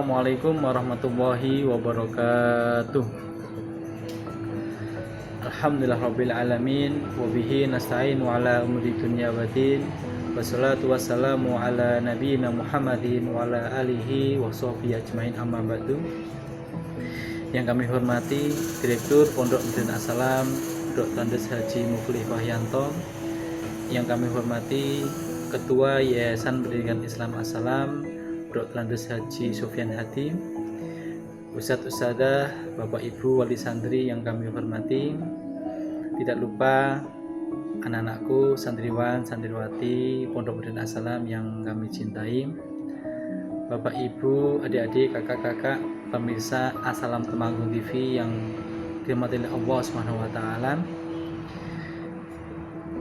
Assalamualaikum warahmatullahi wabarakatuh. Alhamdulillahirabbil alamin wa bihi nasta'inu ala umuri dunya waddin. Wassalatu wassalamu ala nabiyyina Muhammadin wa ala alihi wa sahbihi ajmain, amma ba'du. Yang kami hormati Direktur Pondok Medina Assalam Dr. Andes Haji Muflih Wahyanto. Yang kami hormati Ketua Yayasan Pendidikan Islam Assalam Dr. Andes Haji Sofyan Hadi, Ustadz Ustadzah, Bapak Ibu Wali Santri yang kami hormati, tidak lupa anak-anakku, santriwan, santriwati Pondok Medina Assalam yang kami cintai, Bapak Ibu, adik-adik, kakak-kakak, pemirsa Assalam Temanggung TV yang dirahmati oleh Allah Subhanahu wa taala.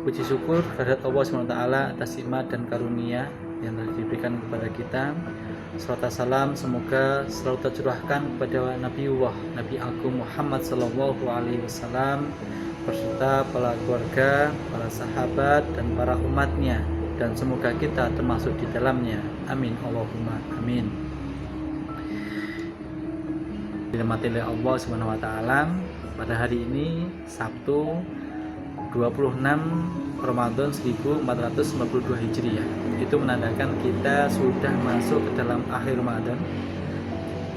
Puji syukur kehadirat Allah Subhanahu wa taala atas nikmat dan karunia yang telah diberikan kepada kita. Salawat salam semoga selalu tercurahkan kepada Nabi Agung Muhammad sallallahu alaihi wasallam beserta para keluarga, para sahabat dan para umatnya, dan semoga kita termasuk di dalamnya. Amin Allahumma amin. Dirahmati oleh Allah Subhanahu wa taala, pada hari ini Sabtu 26 Ramadan 1452 Hijriah, itu menandakan kita sudah masuk ke dalam akhir Ramadan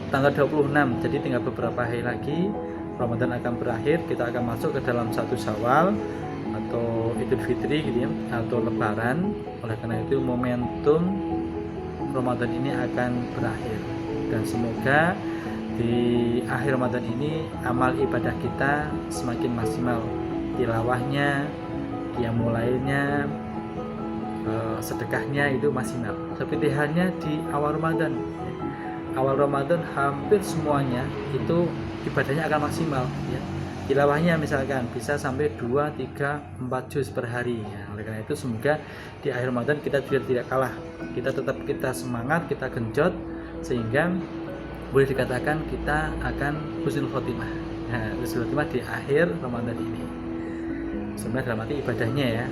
tanggal 26. Jadi tinggal beberapa hari lagi Ramadan akan berakhir, kita akan masuk ke dalam satu Syawal atau Idul Fitri gitu ya, atau Lebaran. Oleh karena itu momentum Ramadan ini akan berakhir, dan semoga di akhir Ramadan ini amal ibadah kita semakin maksimal, tilawahnya, qiyamul lailnya, sedekahnya itu maksimal. Seperti halnya di awal Ramadan. Awal Ramadan hampir semuanya itu ibadahnya akan maksimal ya. Tilawahnya misalkan bisa sampai 2, 3, 4 juz per hari ya. Oleh karena itu semoga di akhir Ramadan kita juga tidak kalah. Kita semangat, kita genjot, sehingga boleh dikatakan kita akan husnul khotimah. Nah, husnul khotimah di akhir Ramadan ini. Sebenarnya dalam arti ibadahnya ya,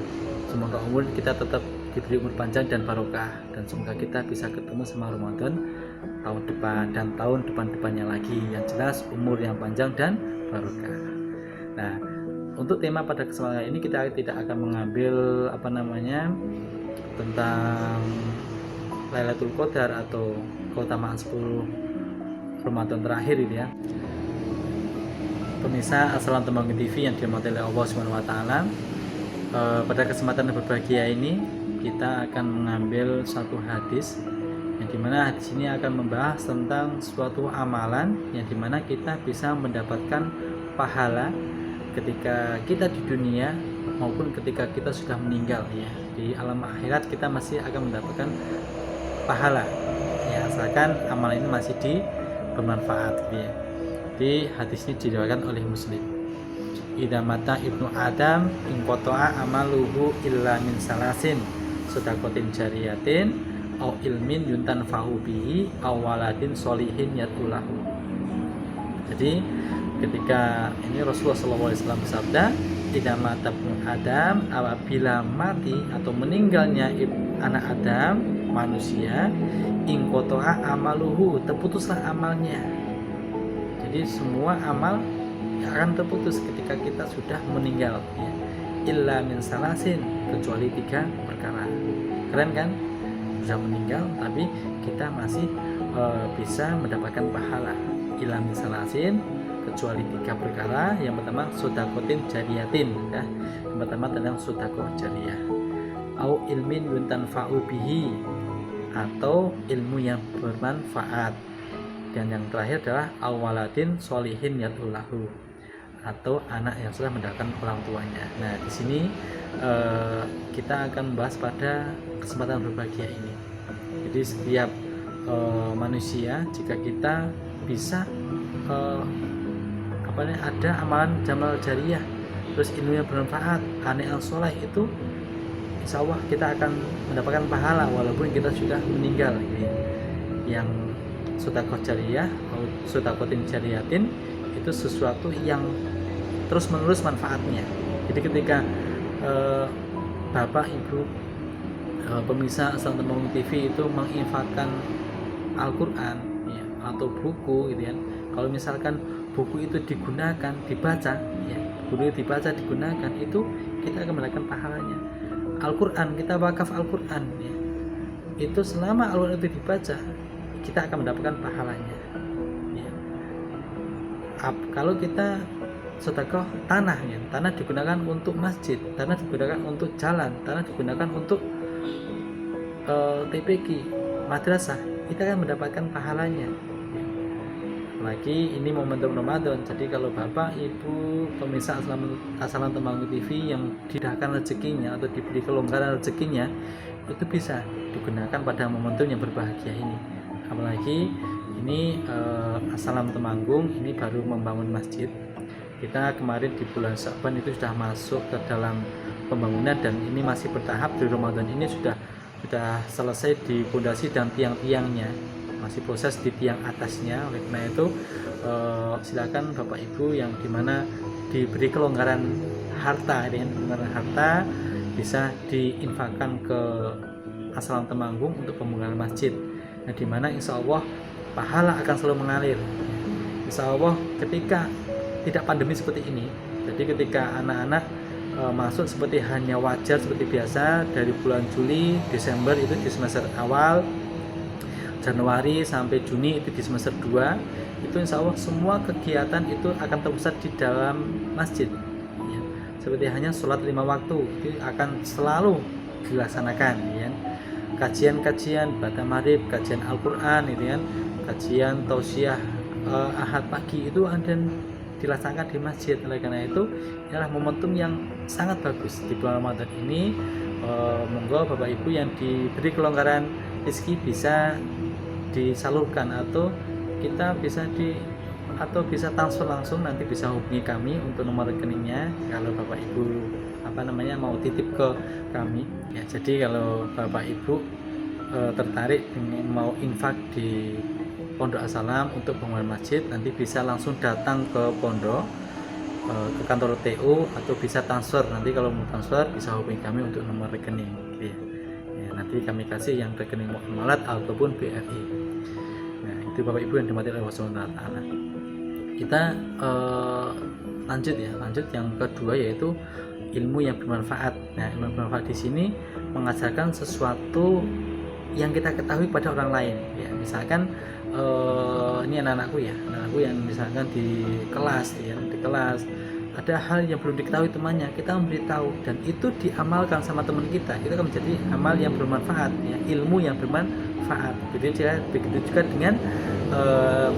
semoga umur kita tetap diberi umur panjang dan barokah, dan semoga kita bisa ketemu sama Ramadan tahun depan dan tahun depan-depannya lagi, yang jelas umur yang panjang dan barokah. Nah, untuk tema pada kesempatan ini kita tidak akan mengambil tentang Lailatul Qadar atau keutamaan 10 Ramadan terakhir ini ya. Pemirsa Assalam Temanggung TV yang dirahmati oleh Allah Subhanahu wa taala, pada kesempatan yang berbahagia ini kita akan mengambil satu hadis yang dimana hadis ini akan membahas tentang suatu amalan yang dimana kita bisa mendapatkan pahala ketika kita di dunia maupun ketika kita sudah meninggal ya. Di alam akhirat kita masih akan mendapatkan pahala ya, asalkan amalan ini masih bermanfaat gitu ya. Di hadis ini diriwayatkan oleh Muslim. Idza mata ibnu Adam in qata'a amaluhu illa min salasin, sedaqatin jariyatin au ilmin yuntanfa'u bihi aw waladin sholihin yatulahu. Jadi ketika ini Rasulullah SAW bersabda, idza mata ibnu Adam, apabila mati atau meninggalnya anak Adam, manusia, in qata'a amaluhu, terputuslah amalnya. Jadi semua amal akan terputus ketika kita sudah meninggal ya. Illa min salasin, kecuali 3 perkara. Keren kan? Sudah meninggal tapi kita masih bisa mendapatkan pahala. Illa min salasin, kecuali 3 perkara. Yang pertama sedaqatin jariyatin ya. Yang pertama tentang sedekah jariyah. Au ilmin yuntanfa'u bihi, atau ilmu yang bermanfaat. Dan yang terakhir adalah awaladin sholihin yatulahu, atau anak yang sudah mendapatkan orang tuanya. Nah, di sini kita akan membahas pada kesempatan berbahagia ini. Jadi setiap manusia, jika kita bisa ada amalan jamal jariyah, terus ilmu yang bermanfaat, anak yang soleh, itu insya Allah kita akan mendapatkan pahala walaupun kita sudah meninggal gitu ya. Yang sedekah jariyah atau sedaqatin jariyatin itu sesuatu yang terus menerus manfaatnya. Jadi ketika Bapak Ibu pemirsa Assalam Temanggung TV itu menginfakkan Al-Quran ya, atau buku gitu kan. Kalau misalkan buku itu digunakan, dibaca ya, buku itu dibaca, digunakan, itu kita akan mendapatkan pahalanya. Al-Quran, kita wakaf Al-Quran ya, itu selama Al-Quran itu dibaca, kita akan mendapatkan pahalanya ya. Kalau kita sedekah tanah ya, tanah digunakan untuk masjid, tanah digunakan untuk jalan, tanah digunakan untuk TPQ, madrasah, kita akan mendapatkan pahalanya ya. Apalagi ini momentum Ramadan, jadi kalau bapak ibu pemirsa Assalam Temanggung TV yang didahkan rezekinya atau diberi kelonggaran rezekinya, itu bisa digunakan pada momentum yang berbahagia ini. Apalagi ini Assalam Temanggung ini baru membangun masjid. Kita kemarin di bulan Sya'ban itu sudah masuk ke dalam pembangunan, dan ini masih bertahap. Di Ramadan ini sudah selesai di pondasi dan tiang-tiangnya, masih proses di tiang atasnya. Oleh karena itu silakan Bapak Ibu yang dimana diberi kelonggaran harta, bisa diinfakkan ke Assalam Temanggung untuk pembangunan masjid. Nah, dimana insya Allah pahala akan selalu mengalir. Insya Allah ketika tidak pandemi seperti ini, jadi ketika anak-anak masuk seperti hanya wajar seperti biasa dari bulan Juli, Desember itu di semester awal, Januari sampai Juni itu di semester 2, itu insya Allah semua kegiatan itu akan terpusat di dalam masjid ya. Seperti hanya sholat 5 waktu itu akan selalu dilaksanakan ya. Kajian-kajian Ba'da Maghrib, kajian Al-Quran itu kan, kajian tausiah Ahad pagi itu ada dilaksanakan di masjid. Oleh karena itu adalah momentum yang sangat bagus di bulan Ramadan ini. Monggo Bapak Ibu yang diberi kelonggaran rezeki bisa disalurkan, atau kita bisa bisa transfer langsung, nanti bisa hubungi kami untuk nomor rekeningnya kalau Bapak Ibu mau titip ke kami ya. Jadi kalau Bapak Ibu tertarik mau infak di Pondok Assalam untuk pembangunan masjid, nanti bisa langsung datang ke pondok, ke kantor TU, atau bisa transfer. Nanti kalau mau transfer bisa hubungi kami untuk nomor rekening gitu ya. Nanti kami kasih yang rekening Muamalat ataupun BRI. Nah, itu Bapak Ibu yang dimati oleh Allah Subhanahu wa taala. Kita lanjut yang kedua, yaitu ilmu yang bermanfaat. Nah, ilmu bermanfaat di sini mengajarkan sesuatu yang kita ketahui pada orang lain ya. Misalkan ini anakku yang misalkan di kelas ada hal yang belum diketahui temannya, kita memberitahu dan itu diamalkan sama teman kita, itu akan menjadi amal yang bermanfaat ya, ilmu yang bermanfaat. Begitu juga dengan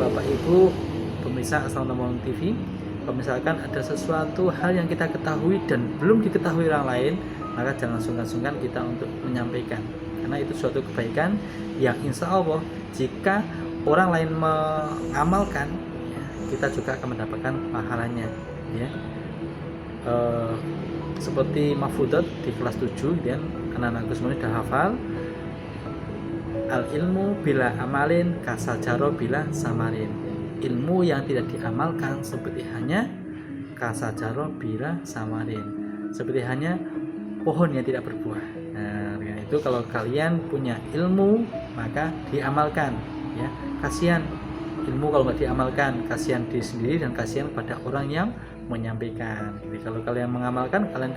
Bapak Ibu pemirsa Assalam Temanggung TV, kalau misalkan ada sesuatu hal yang kita ketahui dan belum diketahui orang lain, maka jangan sungkan-sungkan kita untuk menyampaikan, karena itu suatu kebaikan yang insya Allah jika orang lain mengamalkan ya, kita juga akan mendapatkan pahalanya ya. Seperti Mahfudat di kelas 7 dan anak-anakku semuanya sudah hafal, al ilmu bila amalin kasajaro bila samarin. Ilmu yang tidak diamalkan seperti hanya kasajaro bila samarin, seperti hanya pohon yang tidak berbuah. Nah, itu kalau kalian punya ilmu maka diamalkan ya. Kasihan ilmu kalau nggak diamalkan, kasihan diri sendiri dan kasihan pada orang yang menyampaikan. Jadi kalau kalian mengamalkan, kalian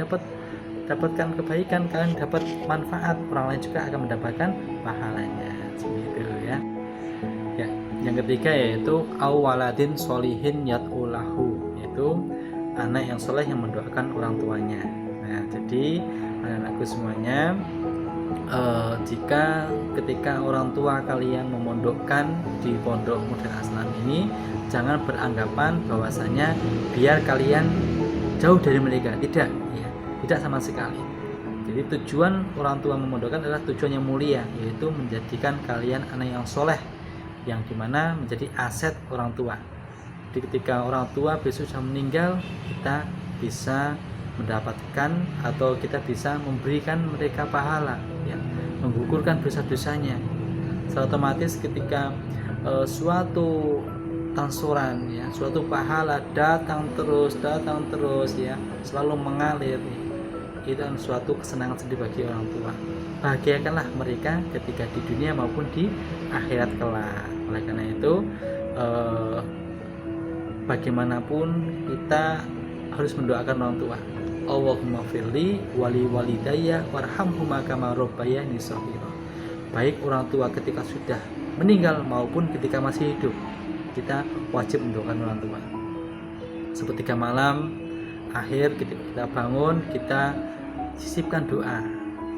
dapatkan kebaikan, kalian dapat manfaat, orang lain juga akan mendapatkan pahalanya. Seperti itu ya. Ya, yang ketiga yaitu awaladin solihin yat'ulahu, yaitu anak yang soleh yang mendoakan orang tuanya. Nah, jadi anak-anakku semuanya, jika ketika orang tua kalian memondokkan di pondok modern Assalam ini, jangan beranggapan bahwasanya biar kalian jauh dari mereka, tidak ya, tidak sama sekali. Jadi tujuan orang tua memondokkan adalah tujuan yang mulia, yaitu menjadikan kalian anak yang soleh, yang dimana menjadi aset orang tua. Jadi ketika orang tua besok sudah meninggal, kita bisa mendapatkan atau kita bisa memberikan mereka pahala ya, menggugurkan dosa-dosanya. Secara otomatis ketika suatu tansuran ya, suatu pahala datang terus ya, selalu mengalir ya, itu adalah suatu kesenangan sendiri bagi orang tua. Bahagiakanlah mereka ketika di dunia maupun di akhirat kelak. Oleh karena itu bagaimanapun kita harus mendoakan orang tua. Allahumma firli wali walidayya warhamhuma kama rabbayani shaghira. Baik orang tua ketika sudah meninggal maupun ketika masih hidup, kita wajib mendoakan orang tua. Sepertiga malam akhir ketika kita bangun, kita sisipkan doa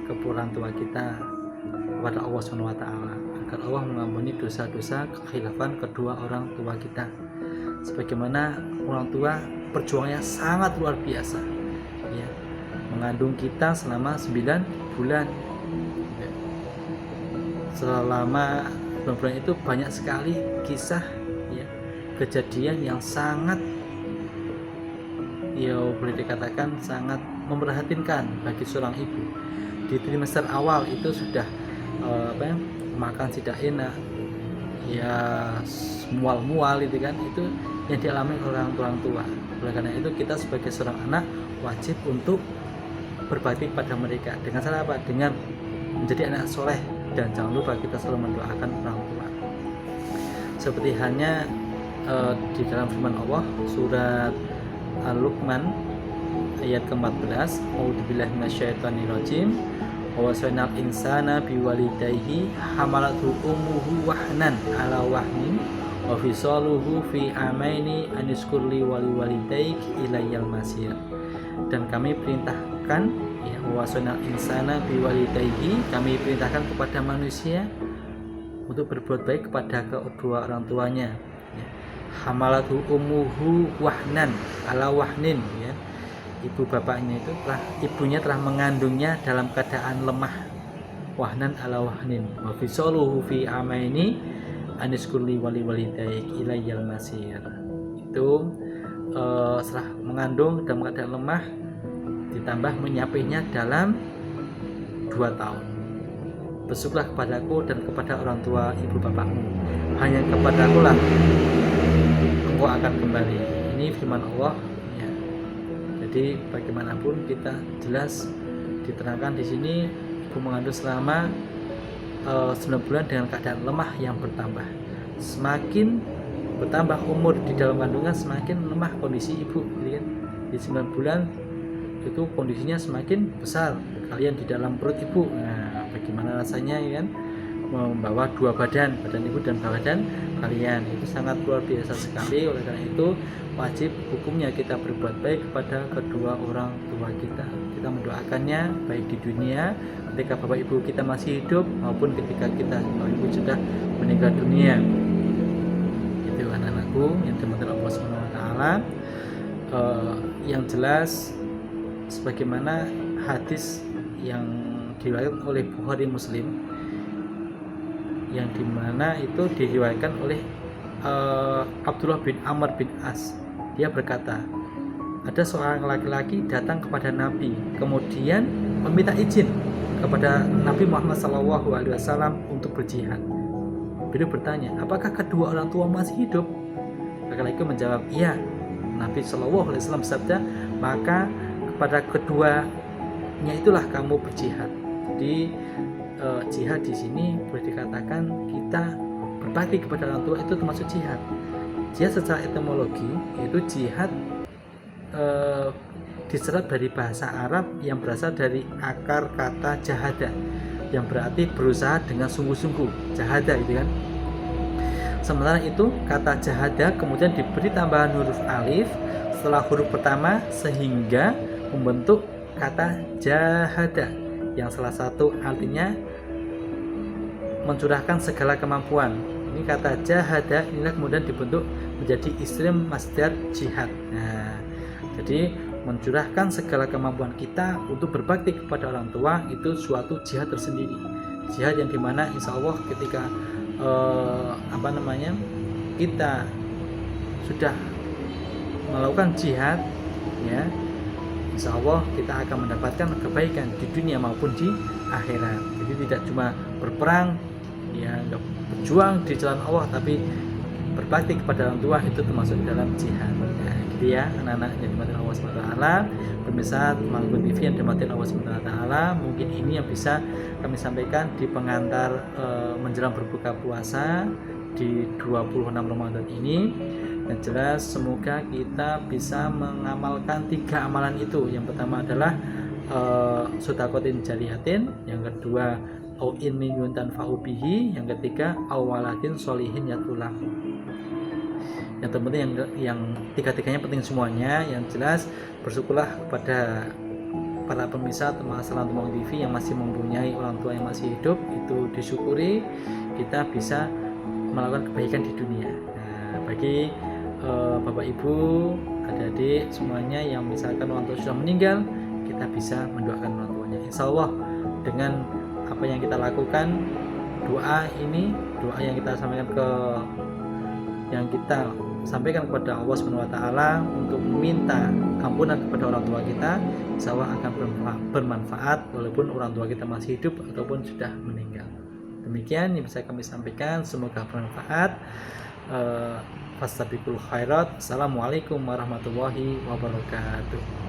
ke orang tua kita kepada Allah SWT agar Allah mengampuni dosa-dosa kekhilafan kedua orang tua kita. Sebagaimana orang tua perjuangannya sangat luar biasa, ya, mengandung kita selama 9 bulan. Selama 9 bulan itu banyak sekali kisah, ya, kejadian yang sangat, ya, boleh dikatakan sangat memprihatinkan bagi seorang ibu. Di trimester awal itu sudah makan tidak enak, ya, mual-mual itu kan, itu yang dialami oleh orang tua. Oleh karena itu kita sebagai seorang anak wajib untuk berbakti kepada mereka dengan cara apa? Dengan menjadi anak soleh, dan jangan lupa kita selalu mendoakan orang tua. Seperti halnya di dalam firman Allah surat Al-Luqman ayat ke-14, A'udzubillahi minasyaitonirrajim. Wa wasainal insana biwalidayhi hamalathu ummuhu wahnan ala wahnin wa fisaluhu fi amaini aniskurli wali walidayk ilayyal masir. Dan kami perintahkan, ya, wa wasainal insana biwalidayhi, kami perintahkan kepada manusia untuk berbuat baik kepada kedua orang tuanya, ya. Hamalathu ummuhu wahnan ala wahnin, ya, ibu bapaknya itu ibunya telah mengandungnya dalam keadaan lemah, wahnan ala wahnin wa fisaluhu fi amaini aniskurli wali walidayk ilayyal masir. Itu setelah mengandung dalam keadaan lemah ditambah menyapihnya dalam 2 tahun. Bersyukurlah kepadaku dan kepada orang tua ibu bapakmu, hanya kepadaku lah engkau akan kembali. Ini firman Allah. Jadi bagaimanapun kita jelas diterangkan di sini ibu mengandung selama 9 bulan dengan keadaan lemah yang bertambah. Semakin bertambah umur di dalam kandungan, semakin lemah kondisi ibu, gitu kan. Di 9 bulan itu kondisinya semakin besar kalian di dalam perut ibu. Nah, bagaimana rasanya, ya kan, membawa 2 badan ibu dan badan kalian, itu sangat luar biasa sekali. Oleh karena itu wajib hukumnya kita berbuat baik kepada kedua orang tua kita. Kita mendoakannya baik di dunia ketika bapak ibu kita masih hidup maupun ketika kita bapak ibu sudah meninggal dunia. Itu anak-anakku yang dimuliakan Allah SWT. Yang jelas sebagaimana hadis yang diriwayatkan oleh Bukhari Muslim, yang dimana itu diriwayatkan oleh Abdullah bin Amr bin As. Dia berkata, ada seorang laki-laki datang kepada Nabi, kemudian meminta izin kepada Nabi Muhammad SAW untuk berjihad. Beliau bertanya, apakah kedua orang tua masih hidup? Laki-laki menjawab, iya. Nabi SAW bersabda, maka kepada keduanya itulah kamu berjihad. Jadi jihad di sini boleh dikatakan kita berbakti kepada orang tua itu termasuk jihad. Jihad secara etimologi yaitu jihad diserap dari bahasa Arab yang berasal dari akar kata jahada yang berarti berusaha dengan sungguh-sungguh, jahada itu kan. Sementara itu kata jahada kemudian diberi tambahan huruf alif setelah huruf pertama sehingga membentuk kata jahada yang salah satu artinya mencurahkan segala kemampuan. Ini kata jahada inilah kemudian dibentuk menjadi isim masdar jihad. Nah, jadi mencurahkan segala kemampuan kita untuk berbakti kepada orang tua itu suatu jihad tersendiri. Jihad yang dimana insya Allah ketika kita sudah melakukan jihad, ya, insya Allah kita akan mendapatkan kebaikan di dunia maupun di akhirat. Jadi tidak cuma berperang, ya, berjuang di jalan Allah, tapi berbakti kepada orang tua itu termasuk dalam jihad. Nah, gitu ya anak-anak yang dimatikan Allah SWT. Pemirsa Manggun TV yang dimatikan Allah SWT, mungkin ini yang bisa kami sampaikan di pengantar menjelang berbuka puasa di 26 Ramadan ini. Yang jelas semoga kita bisa mengamalkan 3 amalan itu. Yang pertama adalah sodakotin jariyatin, yang kedua au ilmin yuntanfa'u bihi, yang ketiga awaladin solihin yatulahu. Yang terpenting yang tiga-tiganya penting semuanya. Yang jelas bersyukurlah kepada para pemirsa Masalah Tumpang TV yang masih mempunyai orang tua yang masih hidup, itu disyukuri kita bisa melakukan kebaikan di dunia. Nah, bagi Bapak Ibu, adik-adik semuanya yang misalkan orang tua sudah meninggal, kita bisa mendoakan orang tuanya. Insya Allah dengan apa yang kita lakukan, doa yang kita sampaikan kepada Allah Subhanahu wa taala untuk meminta ampunan kepada orang tua kita, insya Allah akan bermanfaat walaupun orang tua kita masih hidup ataupun sudah meninggal. Demikian yang bisa kami sampaikan, semoga bermanfaat. Fastabiqul khairat. Assalamualaikum warahmatullahi wabarakatuh.